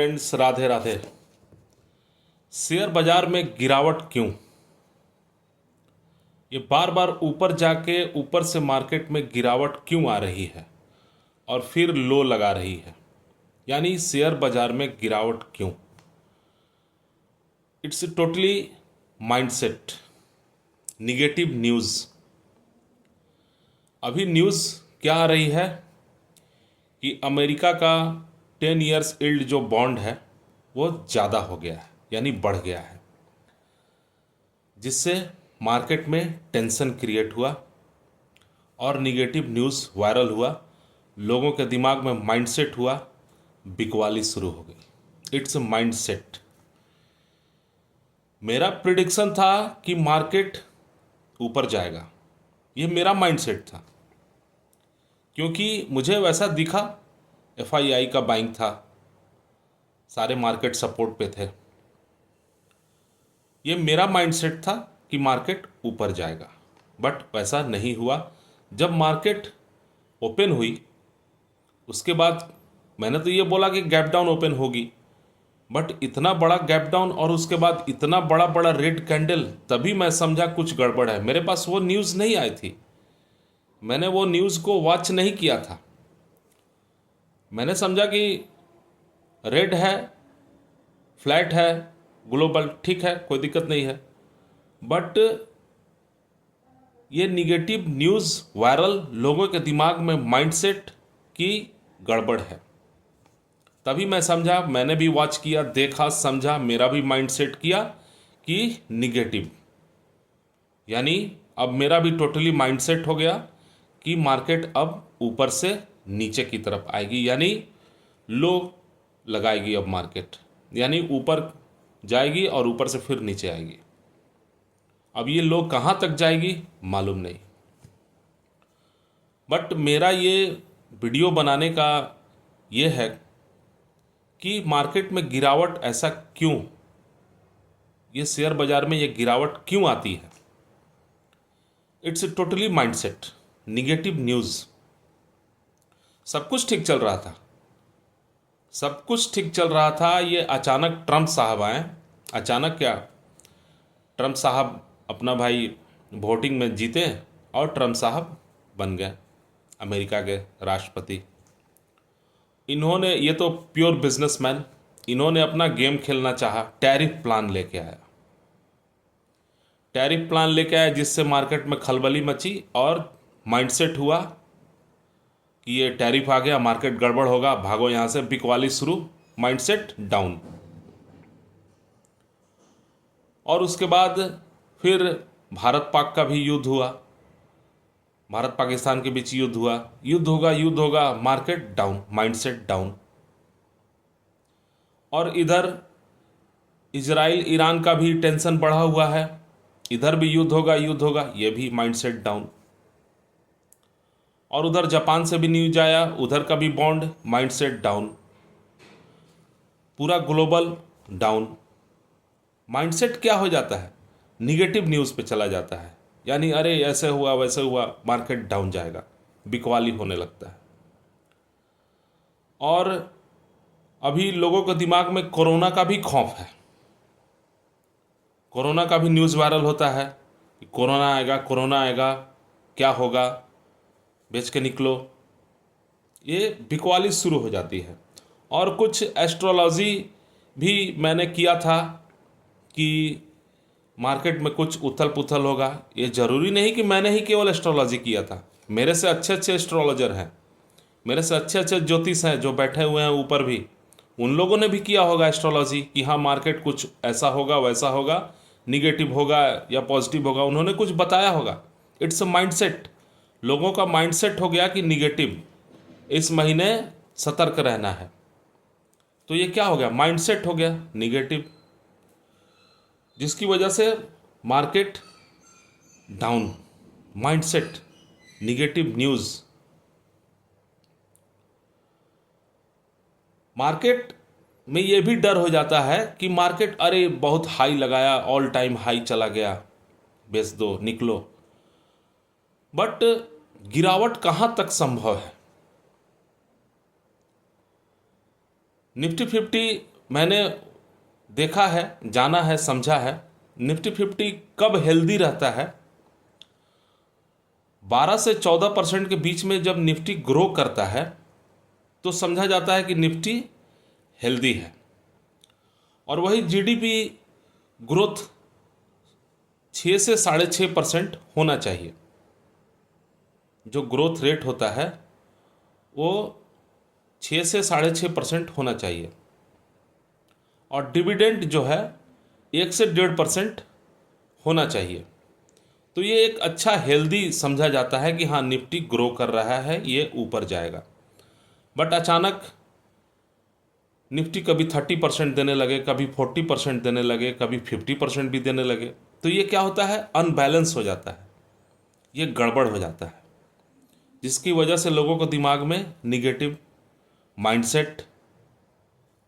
Friends, Radhe Radhe. Share बाजार में गिरावट क्यों? ये बार बार ऊपर जाके ऊपर से मार्केट में गिरावट क्यों आ रही है और फिर लो लगा रही है? यानी शेयर बाजार में गिरावट क्यों? It's totally mindset, negative news. अभी न्यूज़ क्या आ रही है कि अमेरिका का 10 ईयर्स इल्ड जो बॉन्ड है वो ज़्यादा हो गया है, यानी बढ़ गया है, जिससे मार्केट में टेंशन क्रिएट हुआ और निगेटिव न्यूज़ वायरल हुआ। लोगों के दिमाग में माइंडसेट हुआ, बिकवाली शुरू हो गई। It's mindset. मेरा प्रिडिक्शन था कि मार्केट ऊपर जाएगा, ये मेरा माइंडसेट था, क्योंकि मुझे वैसा दिखा। एफआईआई का बाइंग था, सारे मार्केट सपोर्ट पे थे। ये मेरा माइंडसेट था कि मार्केट ऊपर जाएगा, बट वैसा नहीं हुआ। जब मार्केट ओपन हुई उसके बाद मैंने तो ये बोला कि गैप डाउन ओपन होगी, बट इतना बड़ा गैप डाउन और उसके बाद इतना बड़ा बड़ा रेड कैंडल, तभी मैं समझा कुछ गड़बड़ है। मेरे पास वो न्यूज़ नहीं आई थी, मैंने वो न्यूज़ को वॉच नहीं किया था। मैंने समझा कि रेड है, फ्लैट है, ग्लोबल ठीक है, कोई दिक्कत नहीं है, बट ये निगेटिव न्यूज़ वायरल, लोगों के दिमाग में माइंडसेट की गड़बड़ है। तभी मैं समझा, मैंने भी वॉच किया, देखा, समझा, मेरा भी माइंडसेट किया कि निगेटिव। यानी अब मेरा भी टोटली माइंडसेट हो गया कि मार्केट अब ऊपर से नीचे की तरफ आएगी, यानी लो लगाएगी अब मार्केट, यानी ऊपर जाएगी और ऊपर से फिर नीचे आएगी। अब ये लो कहाँ तक जाएगी मालूम नहीं, बट मेरा ये वीडियो बनाने का ये है कि मार्केट में गिरावट ऐसा क्यों, ये शेयर बाजार में ये गिरावट क्यों आती है। It's totally mindset, negative news. सब कुछ ठीक चल रहा था, सब कुछ ठीक चल रहा था। ये अचानक ट्रंप साहब आए। अचानक क्या, ट्रंप साहब अपना भाई वोटिंग में जीते और ट्रंप साहब बन गए अमेरिका के राष्ट्रपति। इन्होंने, ये तो प्योर बिजनेसमैन, इन्होंने अपना गेम खेलना चाहा, टैरिफ प्लान लेके आया। टैरिफ प्लान लेके आया जिससे मार्केट में खलबली मची और माइंडसेट हुआ कि ये टैरिफ आ गया, मार्केट गड़बड़ होगा, भागो यहाँ से, बिकवाली शुरू, माइंडसेट डाउन। और उसके बाद फिर भारत पाक का भी युद्ध हुआ, भारत पाकिस्तान के बीच युद्ध हुआ, युद्ध होगा, मार्केट डाउन, माइंडसेट डाउन। और इधर इजराइल ईरान का भी टेंशन बढ़ा हुआ है, इधर भी युद्ध होगा, ये भी माइंडसेट डाउन। और उधर जापान से भी न्यूज आया, उधर का भी बॉन्ड, माइंडसेट डाउन। पूरा ग्लोबल डाउन। माइंडसेट क्या हो जाता है, निगेटिव न्यूज़ पे चला जाता है, यानी अरे ऐसे हुआ वैसे हुआ, मार्केट डाउन जाएगा, बिकवाली होने लगता है। और अभी लोगों के दिमाग में कोरोना का भी खौफ है, कोरोना का भी न्यूज़ वायरल होता है कि कोरोना आएगा, क्या होगा, बेच के निकलो, ये बिकवाली शुरू हो जाती है। और कुछ एस्ट्रोलॉजी भी मैंने किया था कि मार्केट में कुछ उथल पुथल होगा। ये ज़रूरी नहीं कि मैंने ही केवल एस्ट्रोलॉजी किया था, मेरे से अच्छे अच्छे एस्ट्रोलॉजर हैं, मेरे से अच्छे अच्छे ज्योतिष हैं जो बैठे हुए हैं ऊपर भी, उन लोगों ने भी किया होगा एस्ट्रोलॉजी कि हाँ मार्केट कुछ ऐसा होगा वैसा होगा, निगेटिव होगा या पॉजिटिव होगा, उन्होंने कुछ बताया होगा। इट्स अ माइंडसेट, लोगों का माइंडसेट हो गया कि निगेटिव, इस महीने सतर्क रहना है, तो ये क्या हो गया, माइंडसेट हो गया निगेटिव, जिसकी वजह से market down. Mindset, negative news. Market में ये भी डर हो जाता है कि मार्केट अरे बहुत हाई लगाया, ऑल टाइम हाई चला गया, बेच दो, निकलो। बट गिरावट कहाँ तक संभव है? निफ्टी 50 मैंने देखा है, जाना है, समझा है। निफ्टी 50 कब हेल्दी रहता है? 12 से 14% के बीच में जब निफ्टी ग्रो करता है तो समझा जाता है कि निफ्टी हेल्दी है। और वही जीडीपी ग्रोथ 6 से 6.5% होना चाहिए। जो ग्रोथ रेट होता है वो 6 से 6.5% होना चाहिए। और डिविडेंड जो है 1 से 1.5% होना चाहिए। तो ये एक अच्छा हेल्दी समझा जाता है कि हाँ निफ्टी ग्रो कर रहा है, ये ऊपर जाएगा। बट अचानक निफ्टी कभी 30% देने लगे, कभी 40% देने लगे, कभी 50% भी देने लगे, तो ये क्या होता है? अनबैलेंस हो जाता है, ये गड़बड़ हो जाता है, जिसकी वजह से लोगों को दिमाग में निगेटिव माइंडसेट,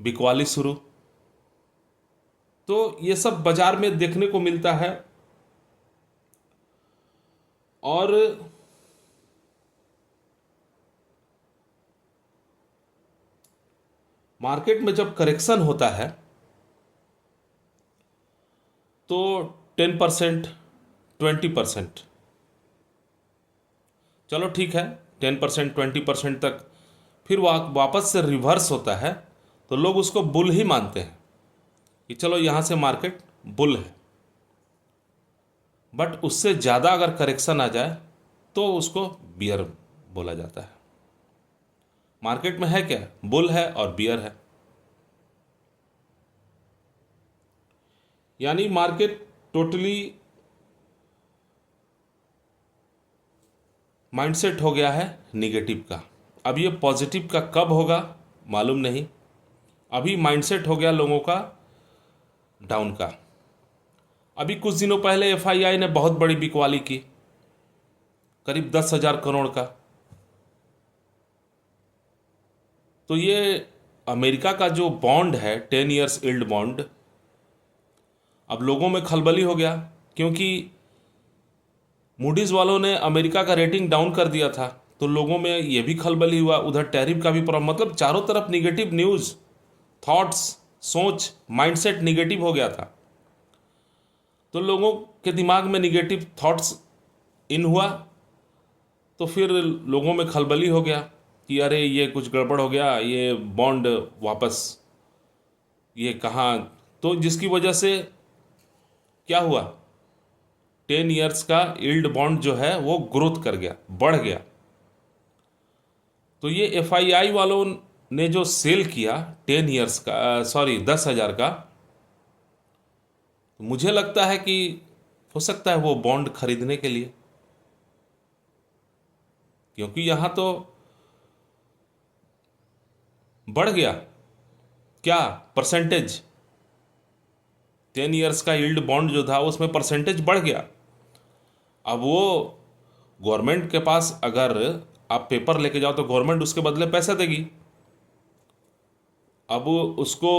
बिकवाली शुरू। तो ये सब बाजार में देखने को मिलता है। और मार्केट में जब करेक्शन होता है तो 10%, 20%, चलो ठीक है, 10%, 20% तक फिर वापस से रिवर्स होता है तो लोग उसको बुल ही मानते हैं कि चलो यहाँ से मार्केट बुल है। बट उससे ज़्यादा अगर करेक्शन आ जाए तो उसको बियर बोला जाता है। मार्केट में है क्या? बुल है और बियर है। यानी मार्केट टोटली माइंडसेट हो गया है निगेटिव का। अब ये पॉजिटिव का कब होगा मालूम नहीं। अभी माइंडसेट हो गया लोगों का डाउन का। अभी कुछ दिनों पहले एफआईआई ने बहुत बड़ी बिकवाली की, करीब 10,000 करोड़ का। तो ये अमेरिका का जो बॉन्ड है 10 ईयर्स यील्ड बॉन्ड, अब लोगों में खलबली हो गया, क्योंकि मूडीज वालों ने अमेरिका का रेटिंग डाउन कर दिया था। तो लोगों में ये भी खलबली हुआ, उधर टैरिफ का भी प्रॉब्लम, मतलब चारों तरफ निगेटिव न्यूज़, थॉट्स, सोच, माइंडसेट निगेटिव हो गया था। तो लोगों के दिमाग में निगेटिव थॉट्स इन हुआ तो फिर लोगों में खलबली हो गया कि अरे ये कुछ गड़बड़ हो गया, ये बॉन्ड वापस, ये कहाँ। तो जिसकी वजह से क्या हुआ, 10 ईयर्स का यील्ड बॉन्ड जो है वो ग्रोथ कर गया, बढ़ गया। तो ये एफआईआई वालों ने जो सेल किया 10 ईयर्स का, सॉरी 10,000 का, तो मुझे लगता है कि हो सकता है वो बॉन्ड खरीदने के लिए, क्योंकि यहाँ तो बढ़ गया क्या परसेंटेज। 10 ईयर्स का यील्ड बॉन्ड जो था उसमें परसेंटेज बढ़ गया। अब वो गवर्नमेंट के पास अगर आप पेपर लेके जाओ तो गवर्नमेंट उसके बदले पैसा देगी। अब उसको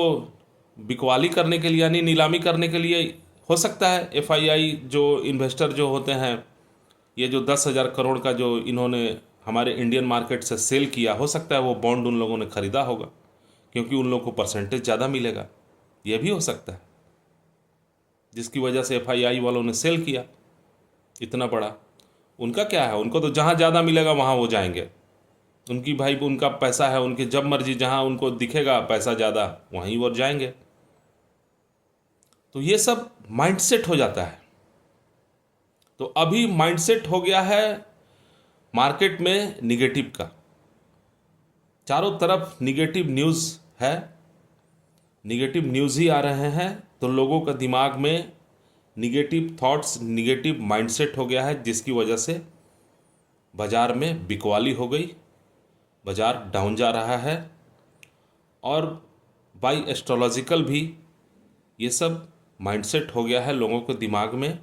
बिकवाली करने के लिए यानी नीलामी करने के लिए हो सकता है एफआईआई जो इन्वेस्टर जो होते हैं, ये जो 10,000 करोड़ का जो इन्होंने हमारे इंडियन मार्केट से सेल किया, हो सकता है वो बॉन्ड उन लोगों ने ख़रीदा होगा, क्योंकि उन लोगों को परसेंटेज ज़्यादा मिलेगा। ये भी हो सकता है, जिसकी वजह से एफआईआई वालों ने सेल किया इतना बड़ा। उनका क्या है, उनको तो जहाँ ज़्यादा मिलेगा वहाँ वो जाएंगे। उनकी भाई उनका पैसा है, उनकी जब मर्जी जहाँ उनको दिखेगा पैसा ज़्यादा वहीं वो जाएंगे। तो ये सब माइंडसेट हो जाता है। तो अभी माइंडसेट हो गया है मार्केट में निगेटिव का, चारों तरफ निगेटिव न्यूज़ है, निगेटिव न्यूज़ ही आ रहे हैं। तो लोगों का दिमाग में निगेटिव थॉट्स, निगेटिव माइंडसेट हो गया है, जिसकी वजह से बाज़ार में बिकवाली हो गई, बाज़ार डाउन जा रहा है। और बाय एस्ट्रोलॉजिकल भी ये सब माइंडसेट हो गया है लोगों के दिमाग में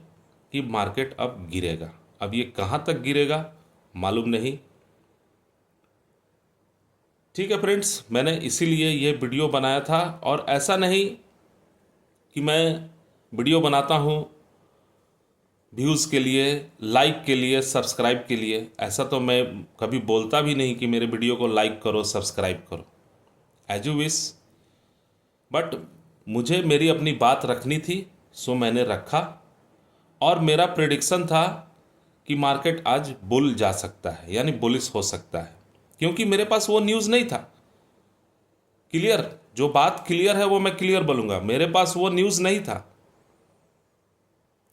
कि मार्केट अब गिरेगा। अब ये कहाँ तक गिरेगा मालूम नहीं। ठीक है फ्रेंड्स, मैंने इसीलिए ये वीडियो बनाया था। और ऐसा नहीं कि मैं वीडियो बनाता हूँ व्यूज़ के लिए, लाइक के लिए, सब्सक्राइब के लिए। ऐसा तो मैं कभी बोलता भी नहीं कि मेरे वीडियो को लाइक करो, सब्सक्राइब करो। एज यू विश, बट मुझे मेरी अपनी बात रखनी थी, सो मैंने रखा। और मेरा प्रेडिक्शन था कि मार्केट आज बुल जा सकता है, यानी बुलिश हो सकता है, क्योंकि मेरे पास वो न्यूज़ नहीं था क्लियर। जो बात क्लियर है वो मैं क्लियर बोलूँगा, मेरे पास वो न्यूज़ नहीं था,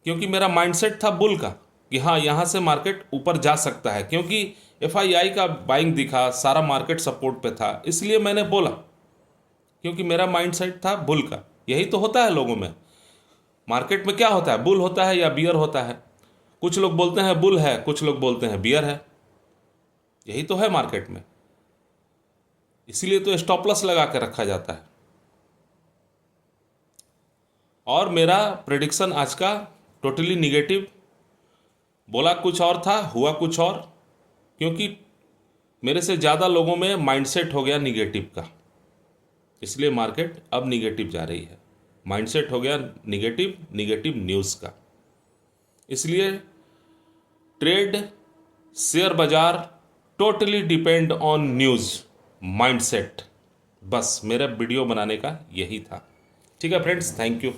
क्योंकि मेरा माइंडसेट था बुल का कि हाँ यहाँ से मार्केट ऊपर जा सकता है, क्योंकि एफआईआई का बाइंग दिखा, सारा मार्केट सपोर्ट पे था, इसलिए मैंने बोला, क्योंकि मेरा माइंडसेट था बुल का। यही तो होता है लोगों में, मार्केट में क्या होता है, बुल होता है या बियर होता है। कुछ लोग बोलते हैं बुल है, कुछ लोग बोलते हैं बियर है, यही तो है मार्केट में। इसीलिए तो स्टॉप लॉस लगा के रखा जाता है। और मेरा प्रेडिक्शन आज का टोटली निगेटिव, बोला कुछ और था, हुआ कुछ और, क्योंकि मेरे से ज़्यादा लोगों में माइंडसेट हो गया निगेटिव का, इसलिए मार्केट अब निगेटिव जा रही है। माइंडसेट हो गया निगेटिव, निगेटिव न्यूज़ का। इसलिए ट्रेड, शेयर बाजार totally depend on news, mindset. बस मेरा वीडियो बनाने का यही था। ठीक है फ्रेंड्स, थैंक यू।